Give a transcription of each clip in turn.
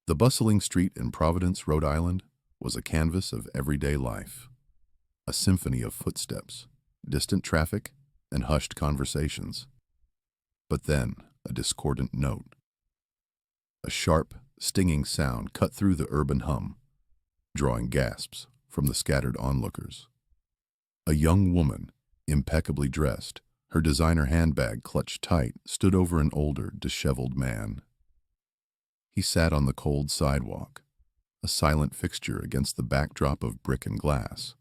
The bustling street in Providence, Rhode Island, was a canvas of everyday life, a symphony of footsteps, distant traffic, and hushed conversations. But then, a discordant note. A sharp, stinging sound cut through the urban hum, drawing gasps from the scattered onlookers. A young woman, impeccably dressed, her designer handbag clutched tight, stood over an older, disheveled man. He sat on the cold sidewalk, a silent fixture against the backdrop of brick and glass.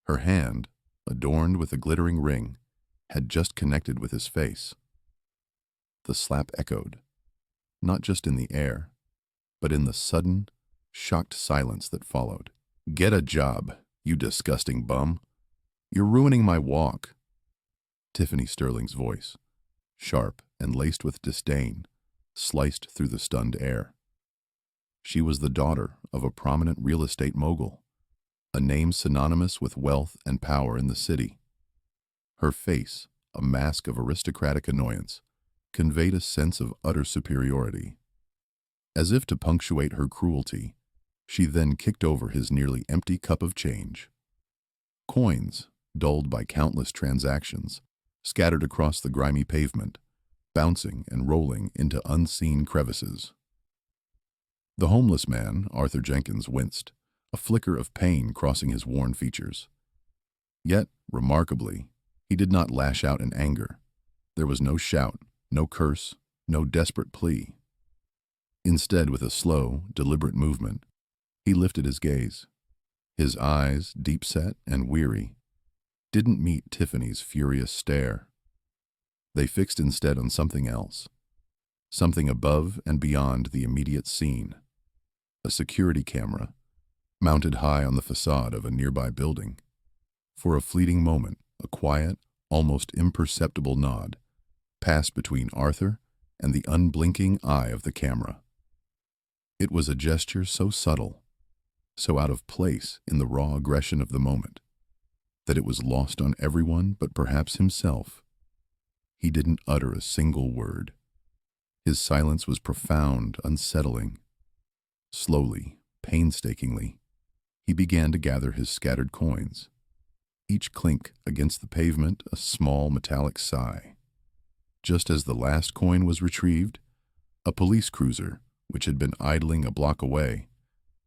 Her hand, adorned with a glittering ring, had just connected with his face. The slap echoed, not just in the air, but in the sudden, shocked silence that followed. "Get a job, you disgusting bum. You're ruining my walk." Tiffany Sterling's voice, sharp and laced with disdain, sliced through the stunned air. She was the daughter of a prominent real estate mogul, a name synonymous with wealth and power in the city. Her face, a mask of aristocratic annoyance, conveyed a sense of utter superiority. As if to punctuate her cruelty, she then kicked over his nearly empty cup of change. Coins, dulled by countless transactions, scattered across the grimy pavement, bouncing and rolling into unseen crevices. The homeless man, Arthur Jenkins, winced, a flicker of pain crossing his worn features. Yet, remarkably, he did not lash out in anger. There was no shout, no curse, no desperate plea. Instead, with a slow, deliberate movement, he lifted his gaze. His eyes, deep-set and weary, didn't meet Tiffany's furious stare. They fixed instead on something else, something above and beyond the immediate scene. A security camera, mounted high on the facade of a nearby building. For a fleeting moment, a quiet, almost imperceptible nod passed between Arthur and the unblinking eye of the camera. It was a gesture so subtle, so out of place in the raw aggression of the moment, that it was lost on everyone but perhaps himself. He didn't utter a single word. His silence was profound, unsettling. Slowly, painstakingly, he began to gather his scattered coins. Each clink against the pavement, a small metallic sigh. Just as the last coin was retrieved, a police cruiser, which had been idling a block away,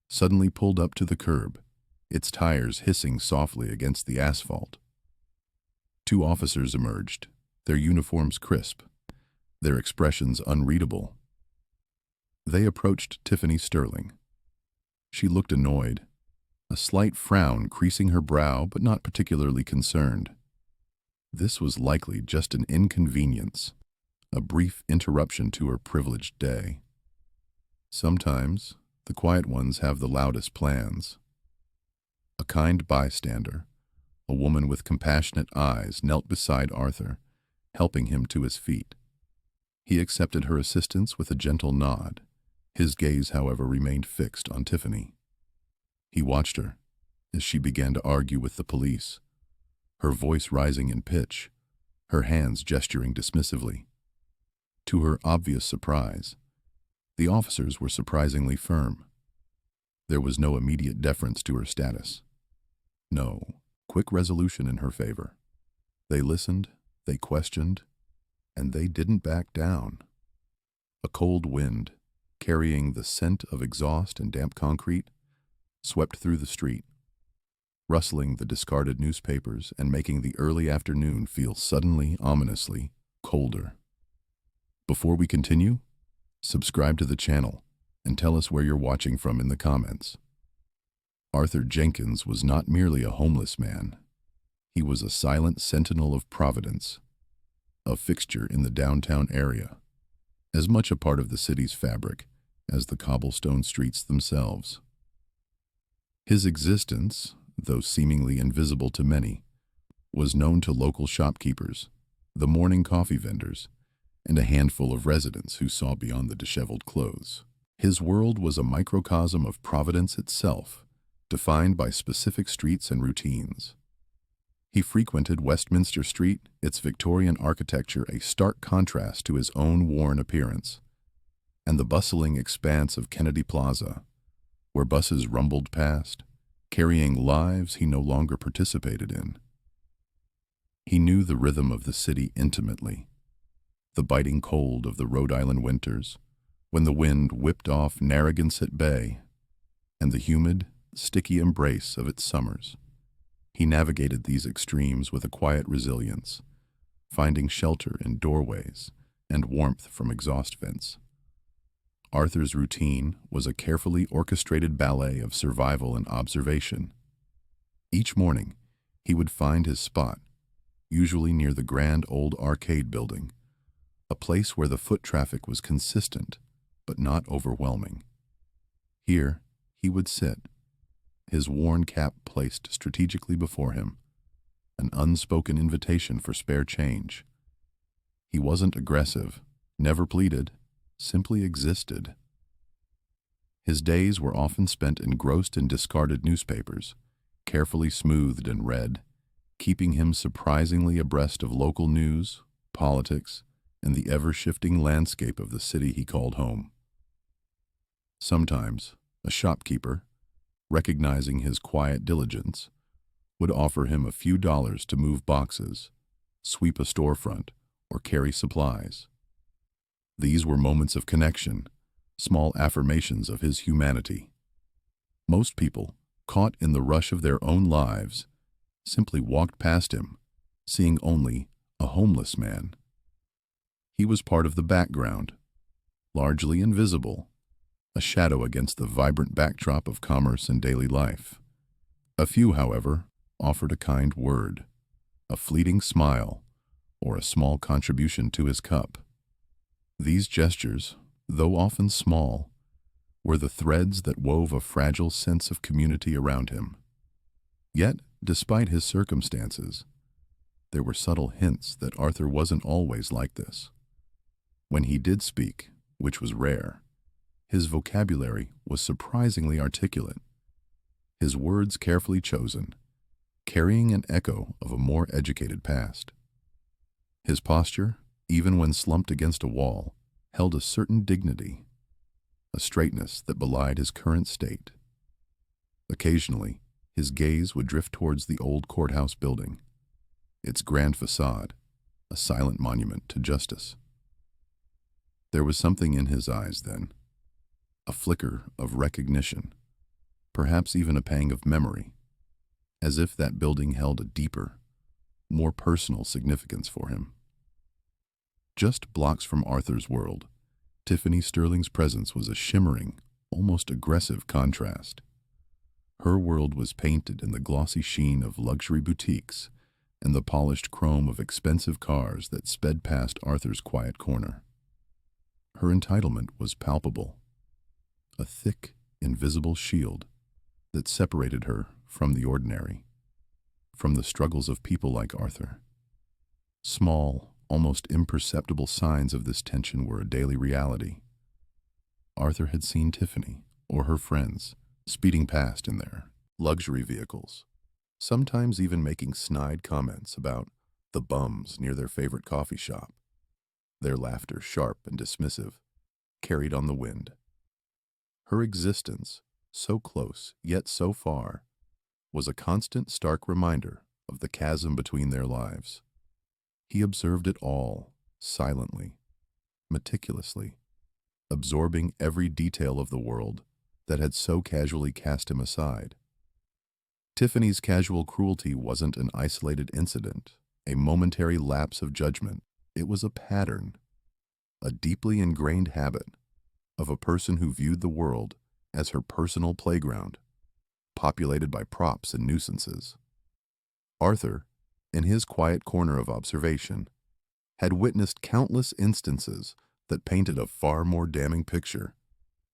suddenly pulled up to the curb, its tires hissing softly against the asphalt. Two officers emerged, their uniforms crisp, their expressions unreadable. They approached Tiffany Sterling. She looked annoyed, a slight frown creasing her brow but not particularly concerned. This was likely just an inconvenience, a brief interruption to her privileged day. Sometimes, the quiet ones have the loudest plans. A kind bystander, a woman with compassionate eyes, knelt beside Arthur, helping him to his feet. He accepted her assistance with a gentle nod. His gaze, however, remained fixed on Tiffany. He watched her as she began to argue with the police, her voice rising in pitch, her hands gesturing dismissively. To her obvious surprise, the officers were surprisingly firm. There was no immediate deference to her status. No quick resolution in her favor. They listened, they questioned, and they didn't back down. A cold wind, carrying the scent of exhaust and damp concrete, swept through the street, rustling the discarded newspapers and making the early afternoon feel suddenly, ominously colder. Before we continue, subscribe to the channel and tell us where you're watching from in the comments. Arthur Jenkins was not merely a homeless man. He was a silent sentinel of Providence, a fixture in the downtown area, as much a part of the city's fabric as the cobblestone streets themselves. His existence, though seemingly invisible to many, was known to local shopkeepers, the morning coffee vendors, and a handful of residents who saw beyond the disheveled clothes. His world was a microcosm of Providence itself, defined by specific streets and routines. He frequented Westminster Street, its Victorian architecture a stark contrast to his own worn appearance. and the bustling expanse of Kennedy Plaza, where buses rumbled past, carrying lives he no longer participated in. He knew the rhythm of the city intimately, the biting cold of the Rhode Island winters, when the wind whipped off Narragansett Bay, and the humid, sticky embrace of its summers. He navigated these extremes with a quiet resilience, finding shelter in doorways and warmth from exhaust vents. Arthur's routine was a carefully orchestrated ballet of survival and observation. Each morning, he would find his spot, usually near the grand old arcade building, a place where the foot traffic was consistent but not overwhelming. Here, he would sit, his worn cap placed strategically before him, an unspoken invitation for spare change. He wasn't aggressive, never pleaded, simply existed. His days were often spent engrossed in discarded newspapers, carefully smoothed and read, keeping him surprisingly abreast of local news, politics, and the ever-shifting landscape of the city he called home. Sometimes, a shopkeeper, recognizing his quiet diligence, would offer him a few dollars to move boxes, sweep a storefront, or carry supplies. These were moments of connection, small affirmations of his humanity. Most people, caught in the rush of their own lives, simply walked past him, seeing only a homeless man. He was part of the background, largely invisible, a shadow against the vibrant backdrop of commerce and daily life. A few, however, offered a kind word, a fleeting smile, or a small contribution to his cup. These gestures, though often small, were the threads that wove a fragile sense of community around him. Yet, despite his circumstances, there were subtle hints that Arthur wasn't always like this. When he did speak, which was rare, his vocabulary was surprisingly articulate, his words carefully chosen, carrying an echo of a more educated past. His posture, even when slumped against a wall, held a certain dignity, a straightness that belied his current state. Occasionally, his gaze would drift towards the old courthouse building, its grand facade, a silent monument to justice. There was something in his eyes then, a flicker of recognition, perhaps even a pang of memory, as if that building held a deeper, more personal significance for him. Just blocks from Arthur's world, Tiffany Sterling's presence was a shimmering, almost aggressive contrast. Her world was painted in the glossy sheen of luxury boutiques and the polished chrome of expensive cars that sped past Arthur's quiet corner. Her entitlement was palpable, a thick, invisible shield that separated her from the ordinary, from the struggles of people like Arthur. Small, almost imperceptible signs of this tension were a daily reality. Arthur had seen Tiffany, or her friends, speeding past in their luxury vehicles, sometimes even making snide comments about the bums near their favorite coffee shop, their laughter sharp and dismissive, carried on the wind. Her existence, so close yet so far, was a constant stark reminder of the chasm between their lives. He observed it all, silently, meticulously, absorbing every detail of the world that had so casually cast him aside. Tiffany's casual cruelty wasn't an isolated incident, a momentary lapse of judgment. It was a pattern, a deeply ingrained habit of a person who viewed the world as her personal playground, populated by props and nuisances. Arthur, in his quiet corner of observation, had witnessed countless instances that painted a far more damning picture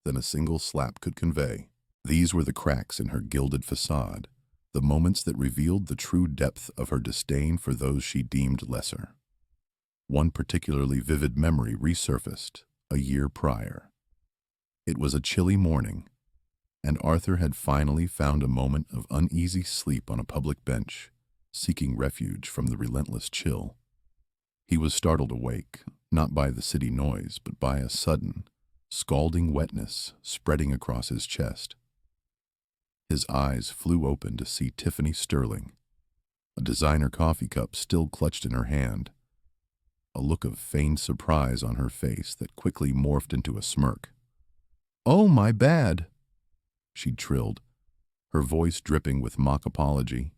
than a single slap could convey. These were the cracks in her gilded facade, the moments that revealed the true depth of her disdain for those she deemed lesser. One particularly vivid memory resurfaced a year prior. It was a chilly morning, and Arthur had finally found a moment of uneasy sleep on a public bench, seeking refuge from the relentless chill. He was startled awake, not by the city noise, but by a sudden, scalding wetness spreading across his chest. His eyes flew open to see Tiffany Sterling, a designer coffee cup still clutched in her hand, a look of feigned surprise on her face that quickly morphed into a smirk. "Oh, my bad," she trilled, her voice dripping with mock apology,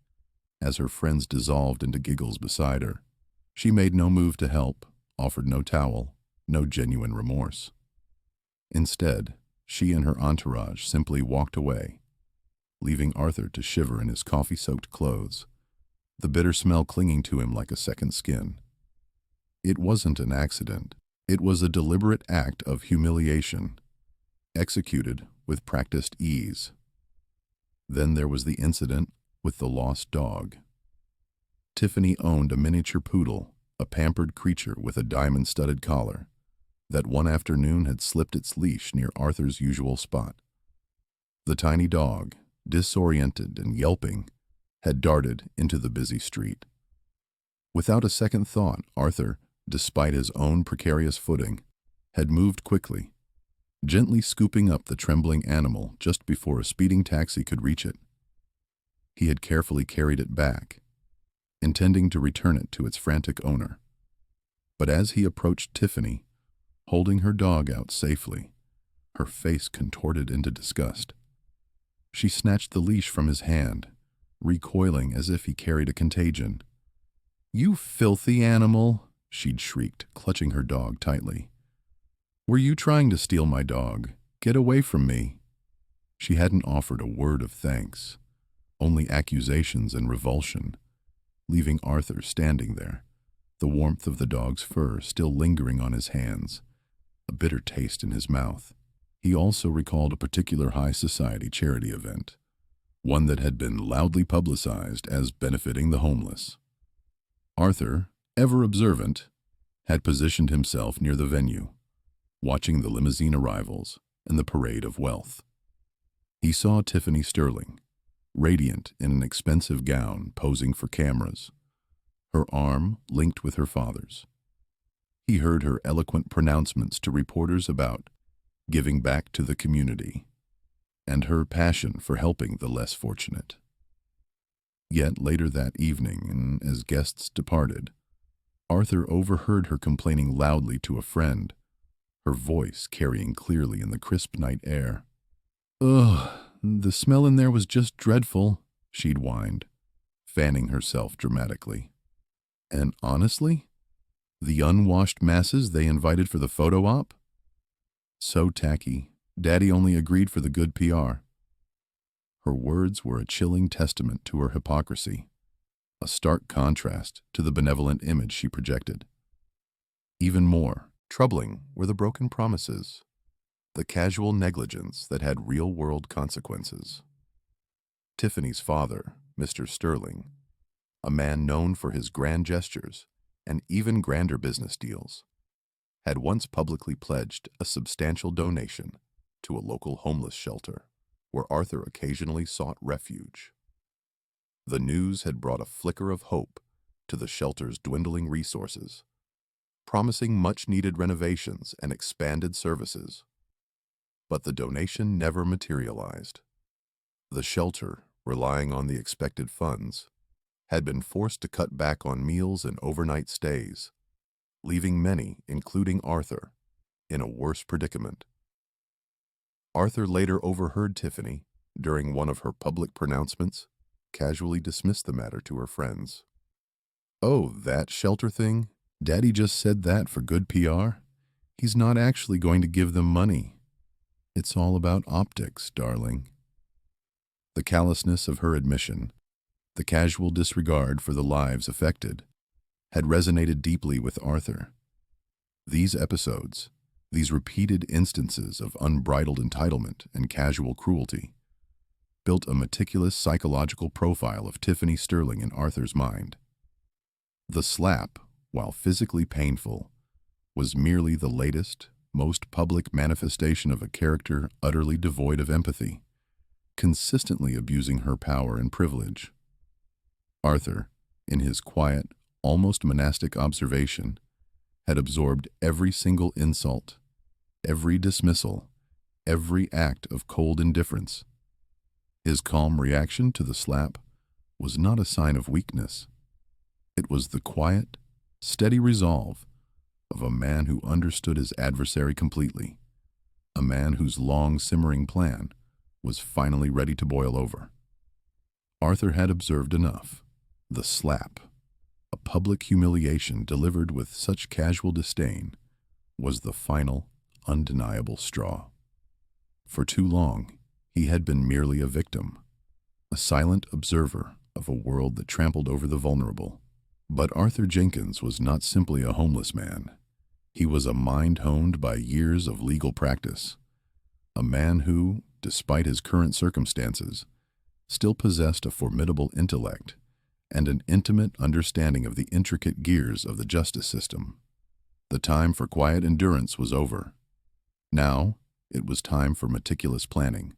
as her friends dissolved into giggles beside her. She made no move to help, offered no towel, no genuine remorse. Instead, she and her entourage simply walked away, leaving Arthur to shiver in his coffee-soaked clothes, the bitter smell clinging to him like a second skin. It wasn't an accident. It was a deliberate act of humiliation, executed with practiced ease. Then there was the incident with the lost dog. Tiffany owned a miniature poodle, a pampered creature with a diamond-studded collar, that one afternoon had slipped its leash near Arthur's usual spot. The tiny dog, disoriented and yelping, had darted into the busy street. Without a second thought, Arthur, despite his own precarious footing, had moved quickly, gently scooping up the trembling animal just before a speeding taxi could reach it. He had carefully carried it back, intending to return it to its frantic owner. But as he approached Tiffany, holding her dog out safely, her face contorted into disgust. She snatched the leash from his hand, recoiling as if he carried a contagion. "You filthy animal!" she'd shrieked, clutching her dog tightly. "Were you trying to steal my dog? Get away from me!" She hadn't offered a word of thanks, only accusations and revulsion, leaving Arthur standing there, the warmth of the dog's fur still lingering on his hands, a bitter taste in his mouth. He also recalled a particular high society charity event, one that had been loudly publicized as benefiting the homeless. Arthur, ever observant, had positioned himself near the venue, watching the limousine arrivals and the parade of wealth. He saw Tiffany Sterling, radiant in an expensive gown, posing for cameras, her arm linked with her father's. He heard her eloquent pronouncements to reporters about giving back to the community, and her passion for helping the less fortunate. Yet later that evening, and as guests departed, Arthur overheard her complaining loudly to a friend, her voice carrying clearly in the crisp night air. "Ugh, the smell in there was just dreadful," she'd whined, fanning herself dramatically. "And honestly, the unwashed masses they invited for the photo op? So tacky, Daddy only agreed for the good PR." Her words were a chilling testament to her hypocrisy, a stark contrast to the benevolent image she projected. Even more troubling were the broken promises, the casual negligence that had real-world consequences. Tiffany's father, Mr. Sterling, a man known for his grand gestures and even grander business deals, had once publicly pledged a substantial donation to a local homeless shelter where Arthur occasionally sought refuge. The news had brought a flicker of hope to the shelter's dwindling resources, promising much-needed renovations and expanded services. But the donation never materialized. The shelter, relying on the expected funds, had been forced to cut back on meals and overnight stays, leaving many, including Arthur, in a worse predicament. Arthur later overheard Tiffany, during one of her public pronouncements, casually dismiss the matter to her friends. "Oh, that shelter thing? Daddy just said that for good PR? He's not actually going to give them money. It's all about optics, darling." The callousness of her admission, the casual disregard for the lives affected, had resonated deeply with Arthur. These episodes, these repeated instances of unbridled entitlement and casual cruelty, built a meticulous psychological profile of Tiffany Sterling in Arthur's mind. The slap, while physically painful, was merely the latest, most public manifestation of a character utterly devoid of empathy, consistently abusing her power and privilege. Arthur, in his quiet, almost monastic observation, had absorbed every single insult, every dismissal, every act of cold indifference. His calm reaction to the slap was not a sign of weakness. It was the quiet, steady resolve of a man who understood his adversary completely, a man whose long simmering plan was finally ready to boil over. Arthur had observed enough. The slap, a public humiliation delivered with such casual disdain, was the final, undeniable straw. For too long, he had been merely a victim, a silent observer of a world that trampled over the vulnerable. But Arthur Jenkins was not simply a homeless man. He was a mind honed by years of legal practice, a man who, despite his current circumstances, still possessed a formidable intellect and an intimate understanding of the intricate gears of the justice system. The time for quiet endurance was over. Now, it was time for meticulous planning,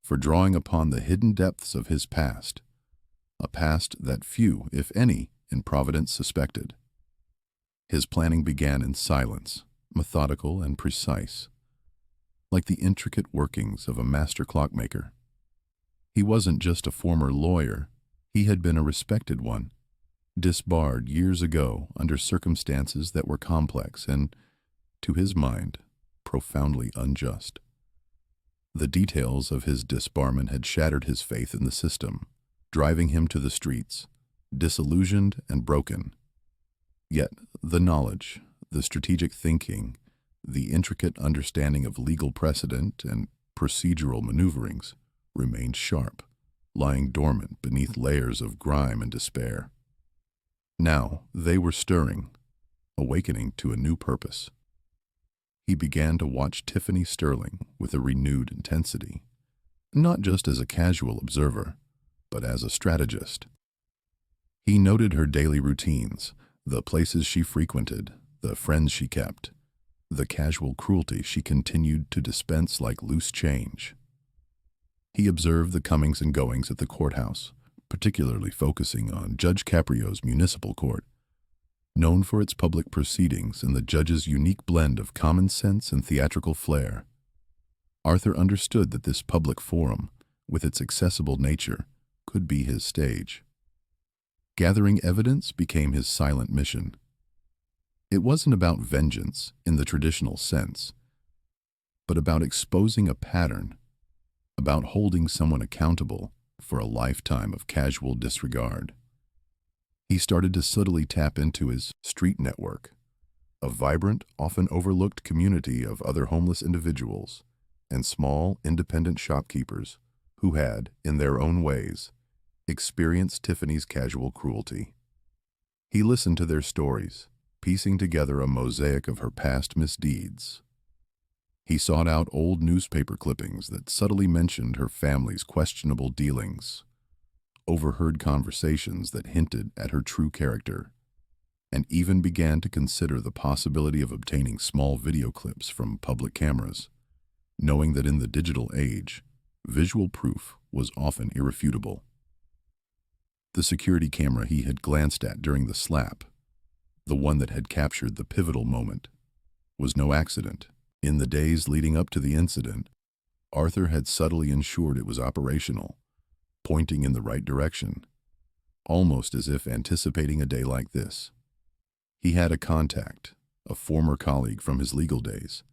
for drawing upon the hidden depths of his past, a past that few, if any, in Providence suspected. His planning began in silence, methodical and precise, like the intricate workings of a master clockmaker. He wasn't just a former lawyer, he had been a respected one, disbarred years ago under circumstances that were complex and, to his mind, profoundly unjust. The details of his disbarment had shattered his faith in the system, driving him to the streets, disillusioned and broken. Yet the knowledge, the strategic thinking, the intricate understanding of legal precedent and procedural maneuverings remained sharp, lying dormant beneath layers of grime and despair. Now they were stirring, awakening to a new purpose. He began to watch Tiffany Sterling with a renewed intensity, not just as a casual observer, but as a strategist. He noted her daily routines, the places she frequented, the friends she kept, the casual cruelty she continued to dispense like loose change. He observed the comings and goings at the courthouse, particularly focusing on Judge Caprio's municipal court, known for its public proceedings and the judge's unique blend of common sense and theatrical flair. Arthur understood that this public forum, with its accessible nature, could be his stage. Gathering evidence became his silent mission. It wasn't about vengeance in the traditional sense, but about exposing a pattern, about holding someone accountable for a lifetime of casual disregard. He started to subtly tap into his street network, a vibrant, often overlooked community of other homeless individuals and small, independent shopkeepers who had, in their own ways, experienced Tiffany's casual cruelty. He listened to their stories, piecing together a mosaic of her past misdeeds. He sought out old newspaper clippings that subtly mentioned her family's questionable dealings, overheard conversations that hinted at her true character, and even began to consider the possibility of obtaining small video clips from public cameras, knowing that in the digital age, visual proof was often irrefutable. The security camera he had glanced at during the slap, the one that had captured the pivotal moment, was no accident. In the days leading up to the incident, Arthur had subtly ensured it was operational, pointing in the right direction, almost as if anticipating a day like this. He had a contact, a former colleague from his legal days,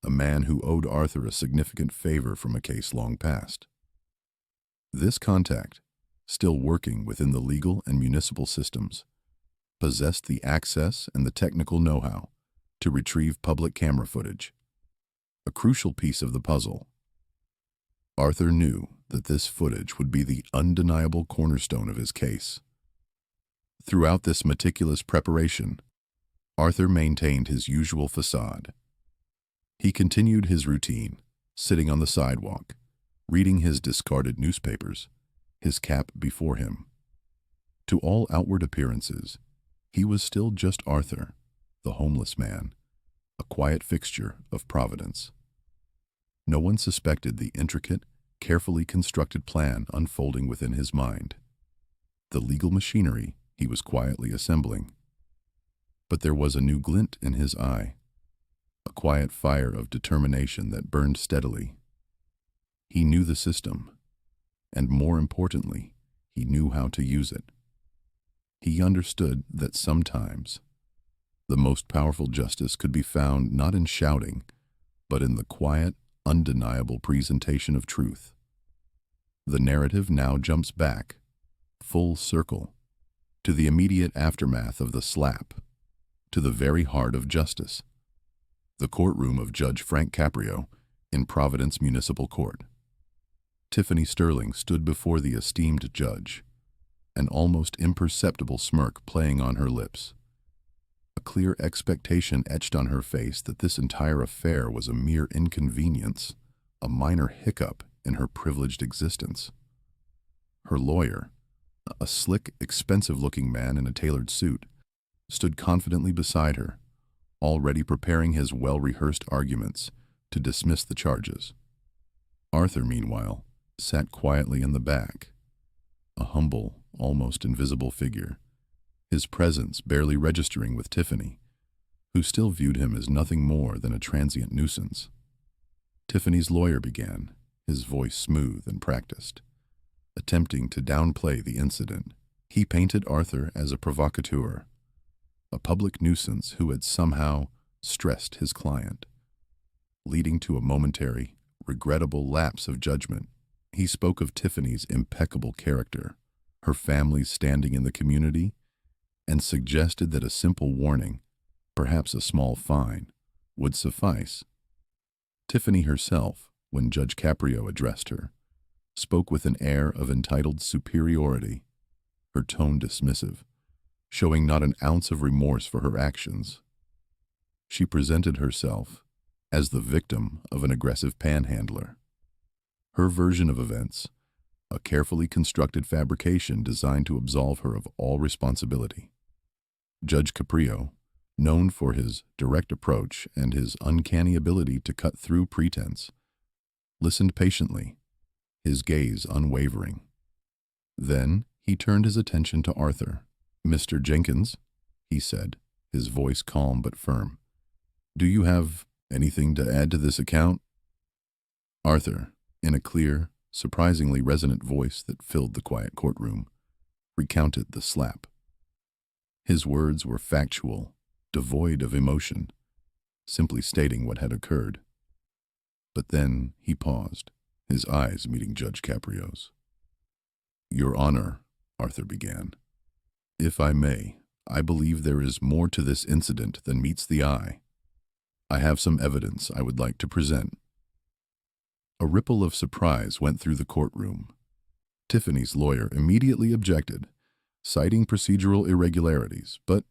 a man who owed Arthur a significant favor from a case long past. This contact, still working within the legal and municipal systems, possessed the access and the technical know-how to retrieve public camera footage, a crucial piece of the puzzle. Arthur knew that this footage would be the undeniable cornerstone of his case. Throughout this meticulous preparation, Arthur maintained his usual facade. He continued his routine, sitting on the sidewalk, reading his discarded newspapers, his cap before him. To all outward appearances, he was still just Arthur, the homeless man, a quiet fixture of Providence. No one suspected the intricate, carefully constructed plan unfolding within his mind, the legal machinery he was quietly assembling. But there was a new glint in his eye. a quiet fire of determination that burned steadily. He knew the system, and more importantly, he knew how to use it. He understood that sometimes the most powerful justice could be found not in shouting, but in the quiet, undeniable presentation of truth. The narrative now jumps back, full circle, to the immediate aftermath of the slap, to the very heart of justice, the courtroom of Judge Frank Caprio in Providence Municipal Court. Tiffany Sterling stood before the esteemed judge, an almost imperceptible smirk playing on her lips, a clear expectation etched on her face that this entire affair was a mere inconvenience, a minor hiccup in her privileged existence. Her lawyer, a slick, expensive-looking man in a tailored suit, stood confidently beside her, already preparing his well-rehearsed arguments to dismiss the charges. Arthur, meanwhile, sat quietly in the back, a humble, almost invisible figure, his presence barely registering with Tiffany, who still viewed him as nothing more than a transient nuisance. Tiffany's lawyer began, his voice smooth and practiced. Attempting to downplay the incident, he painted Arthur as a provocateur, a public nuisance who had somehow stressed his client. Leading to a momentary, regrettable lapse of judgment, he spoke of Tiffany's impeccable character, her family's standing in the community, and suggested that a simple warning, perhaps a small fine, would suffice. Tiffany herself, when Judge Caprio addressed her, spoke with an air of entitled superiority, her tone dismissive, showing not an ounce of remorse for her actions. She presented herself as the victim of an aggressive panhandler. Her version of events, a carefully constructed fabrication designed to absolve her of all responsibility. Judge Caprio, known for his direct approach and his uncanny ability to cut through pretense, listened patiently, his gaze unwavering. Then he turned his attention to Arthur. "Mr. Jenkins," he said, his voice calm but firm, "do you have anything to add to this account?" Arthur, in a clear, surprisingly resonant voice that filled the quiet courtroom, recounted the slap. His words were factual, devoid of emotion, simply stating what had occurred. But then he paused, his eyes meeting Judge Caprio's. "Your Honor," Arthur began, "if I may, I believe there is more to this incident than meets the eye. I have some evidence I would like to present." A ripple of surprise went through the courtroom. Tiffany's lawyer immediately objected, citing procedural irregularities, but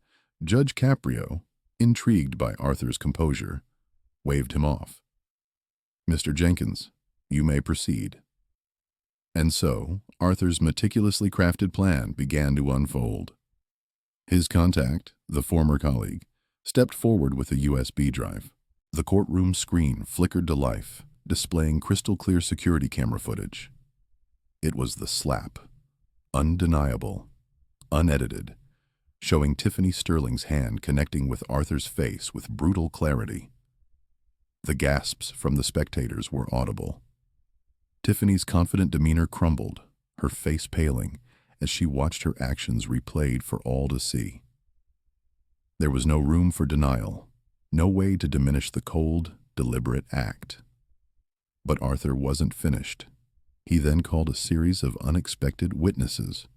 Judge Caprio, intrigued by Arthur's composure, waved him off. "Mr. Jenkins, you may proceed." And so, Arthur's meticulously crafted plan began to unfold. His contact, the former colleague, stepped forward with a USB drive. The courtroom screen flickered to life, displaying crystal-clear security camera footage. It was the slap, undeniable, unedited, showing Tiffany Sterling's hand connecting with Arthur's face with brutal clarity. The gasps from the spectators were audible. Tiffany's confident demeanor crumbled, her face paling, as she watched her actions replayed for all to see. There was no room for denial, no way to diminish the cold, deliberate act. But Arthur wasn't finished. He then called a series of unexpected witnesses.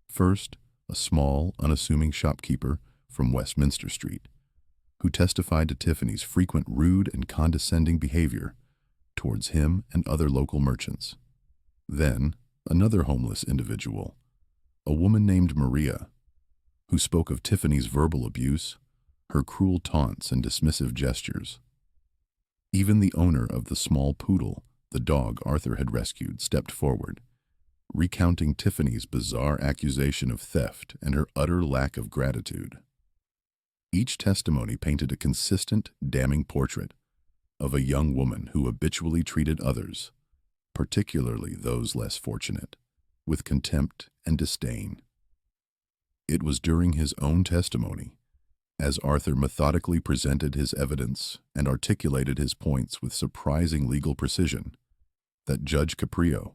First, a small, unassuming shopkeeper from Westminster Street, who testified to Tiffany's frequent rude and condescending behavior towards him and other local merchants. Then, another homeless individual, a woman named Maria, who spoke of Tiffany's verbal abuse, her cruel taunts and dismissive gestures. Even the owner of the small poodle, the dog Arthur had rescued, stepped forward, recounting Tiffany's bizarre accusation of theft and her utter lack of gratitude. Each testimony painted a consistent, damning portrait of a young woman who habitually treated others, particularly those less fortunate, with contempt and disdain. It was during his own testimony, As Arthur methodically presented his evidence and articulated his points with surprising legal precision, that Judge Caprio,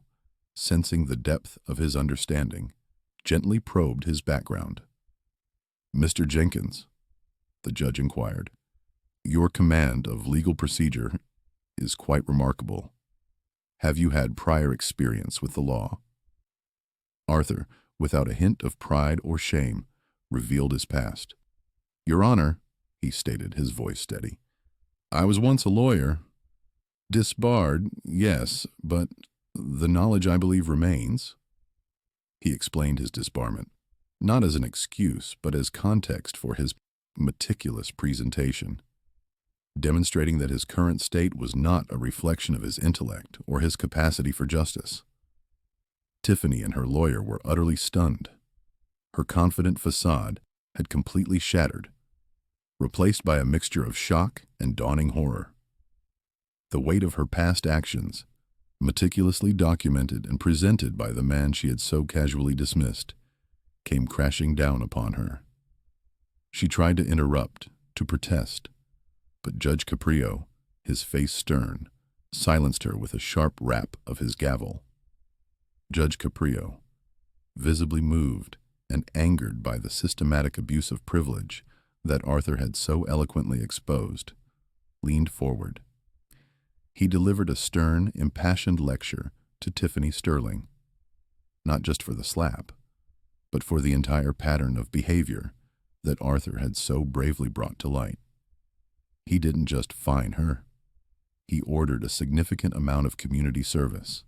sensing the depth of his understanding, gently probed his background. "Mr. Jenkins," the judge inquired, "your command of legal procedure is quite remarkable. Have you had prior experience with the law?" Arthur, without a hint of pride or shame, revealed his past. "Your Honor," he stated, his voice steady, "I was once a lawyer. Disbarred, yes, but the knowledge I believe remains." He explained his disbarment, not as an excuse, but as context for his meticulous presentation, demonstrating that his current state was not a reflection of his intellect or his capacity for justice. Tiffany and her lawyer were utterly stunned. Her confident facade had completely shattered, replaced by a mixture of shock and dawning horror. The weight of her past actions, meticulously documented and presented by the man she had so casually dismissed, came crashing down upon her. She tried to interrupt, to protest, but Judge Caprio, his face stern, silenced her with a sharp rap of his gavel. Judge Caprio, visibly moved and angered by the systematic abuse of privilege that Arthur had so eloquently exposed, leaned forward. He delivered a stern, impassioned lecture to Tiffany Sterling, not just for the slap, but for the entire pattern of behavior that Arthur had so bravely brought to light. He didn't just fine her. He ordered a significant amount of community service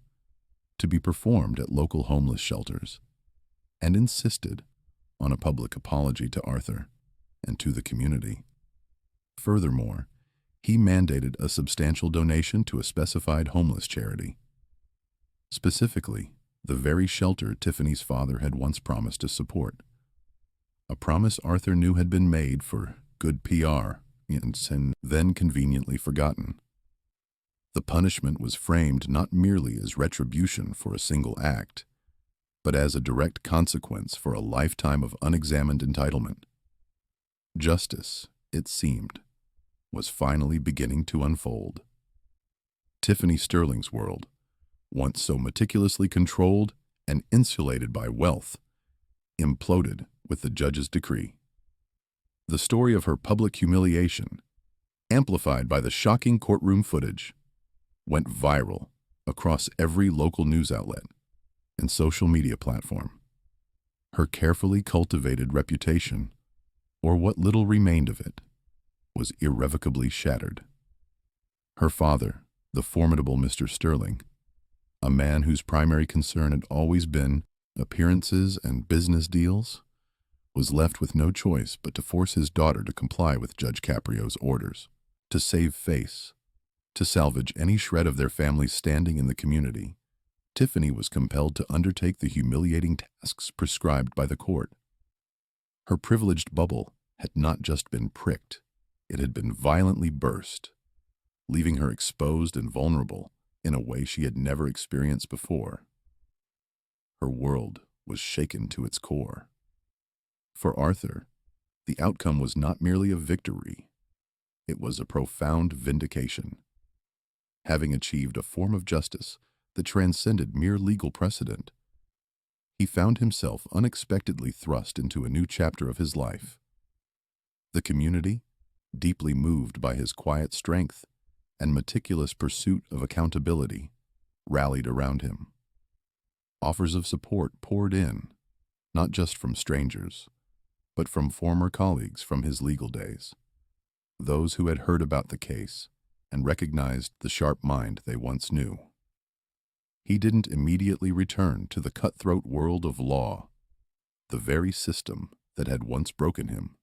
to be performed at local homeless shelters, and insisted on a public apology to Arthur and to the community. Furthermore, he mandated a substantial donation to a specified homeless charity, specifically the very shelter Tiffany's father had once promised to support, a promise Arthur knew had been made for good PR and then conveniently forgotten. The punishment was framed not merely as retribution for a single act, but as a direct consequence for a lifetime of unexamined entitlement. Justice, it seemed, was finally beginning to unfold. Tiffany Sterling's world, once so meticulously controlled and insulated by wealth, imploded with the judge's decree. The story of her public humiliation, amplified by the shocking courtroom footage, went viral across every local news outlet and social media platform. Her carefully cultivated reputation, or what little remained of it, was irrevocably shattered. Her father, the formidable Mr. Sterling, a man whose primary concern had always been appearances and business deals, was left with no choice but to force his daughter to comply with Judge Caprio's orders, to save face, to salvage any shred of their family's standing in the community. Tiffany was compelled to undertake the humiliating tasks prescribed by the court. Her privileged bubble had not just been pricked, it had been violently burst, leaving her exposed and vulnerable in a way she had never experienced before. Her world was shaken to its core. For Arthur, the outcome was not merely a victory, it was a profound vindication. Having achieved a form of justice that transcended mere legal precedent, he found himself unexpectedly thrust into a new chapter of his life. The community, deeply moved by his quiet strength and meticulous pursuit of accountability, rallied around him. Offers of support poured in, not just from strangers, but from former colleagues from his legal days, those who had heard about the case and recognized the sharp mind they once knew. He didn't immediately return to the cutthroat world of law, the very system that had once broken him.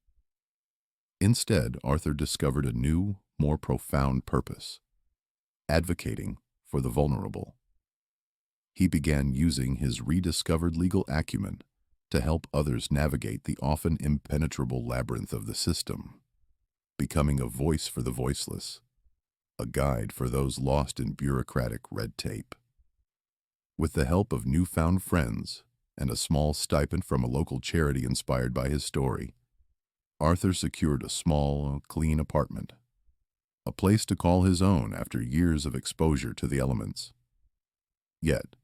Instead, Arthur discovered a new, more profound purpose: advocating for the vulnerable. He began using his rediscovered legal acumen to help others navigate the often impenetrable labyrinth of the system, becoming a voice for the voiceless, a guide for those lost in bureaucratic red tape. With the help of newfound friends and a small stipend from a local charity inspired by his story, Arthur secured a small, clean apartment, a place to call his own after years of exposure to the elements. Yet,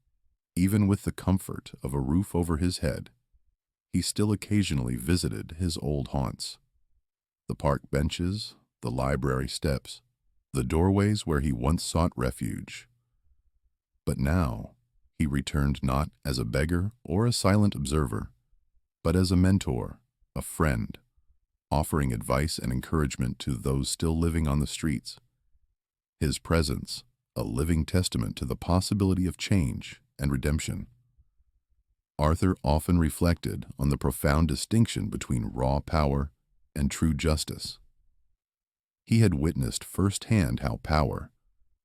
even with the comfort of a roof over his head, he still occasionally visited his old haunts. The park benches, the library steps, the doorways where he once sought refuge. But now, he returned not as a beggar or a silent observer, but as a mentor, a friend, offering advice and encouragement to those still living on the streets. His presence, a living testament to the possibility of change and redemption. Arthur often reflected on the profound distinction between raw power and true justice. He had witnessed firsthand how power,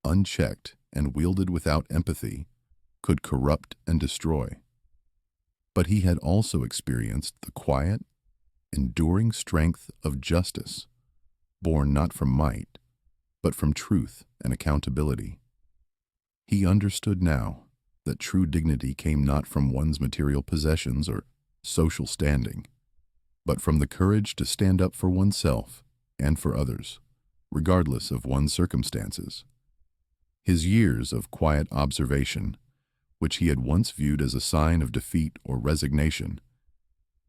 unchecked and wielded without empathy, could corrupt and destroy. But he had also experienced the quiet, enduring strength of justice, born not from might, but from truth and accountability. He understood now that true dignity came not from one's material possessions or social standing, but from the courage to stand up for oneself and for others, regardless of one's circumstances. His years of quiet observation, which he had once viewed as a sign of defeat or resignation,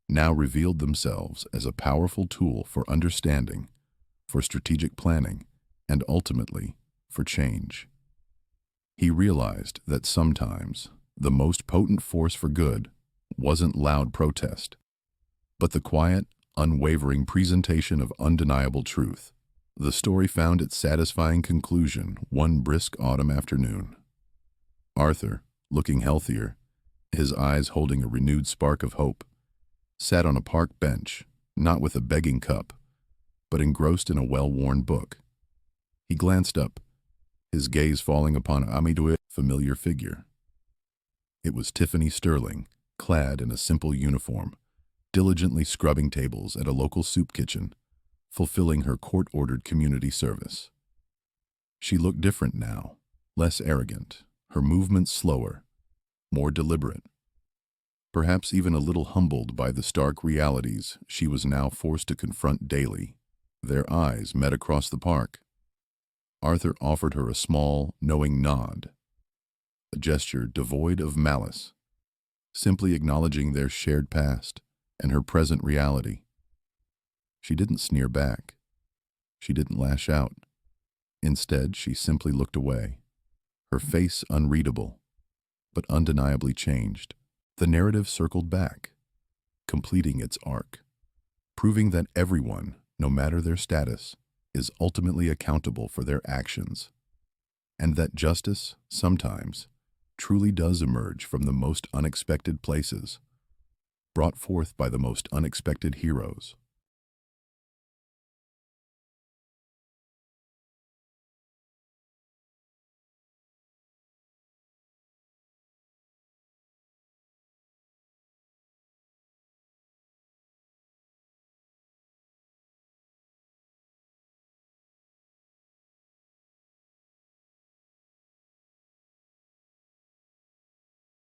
now revealed themselves as a powerful tool for understanding, for strategic planning, and ultimately for change. He realized that sometimes the most potent force for good wasn't loud protest, but the quiet, unwavering presentation of undeniable truth. The story found its satisfying conclusion one brisk autumn afternoon. Arthur, looking healthier, his eyes holding a renewed spark of hope, sat on a park bench, not with a begging cup, but engrossed in a well-worn book. He glanced up, his gaze falling upon Amido's familiar figure. It was Tiffany Sterling, clad in a simple uniform, diligently scrubbing tables at a local soup kitchen, fulfilling her court-ordered community service. She looked different now, less arrogant, her movements slower, more deliberate. Perhaps even a little humbled by the stark realities she was now forced to confront daily. Their eyes met across the park. Arthur offered her a small, knowing nod, a gesture devoid of malice, simply acknowledging their shared past and her present reality. She didn't sneer back. She didn't lash out. Instead, she simply looked away, her face unreadable, but undeniably changed. The narrative circled back, completing its arc, proving that everyone, no matter their status, is ultimately accountable for their actions, and that justice, sometimes, truly does emerge from the most unexpected places, brought forth by the most unexpected heroes.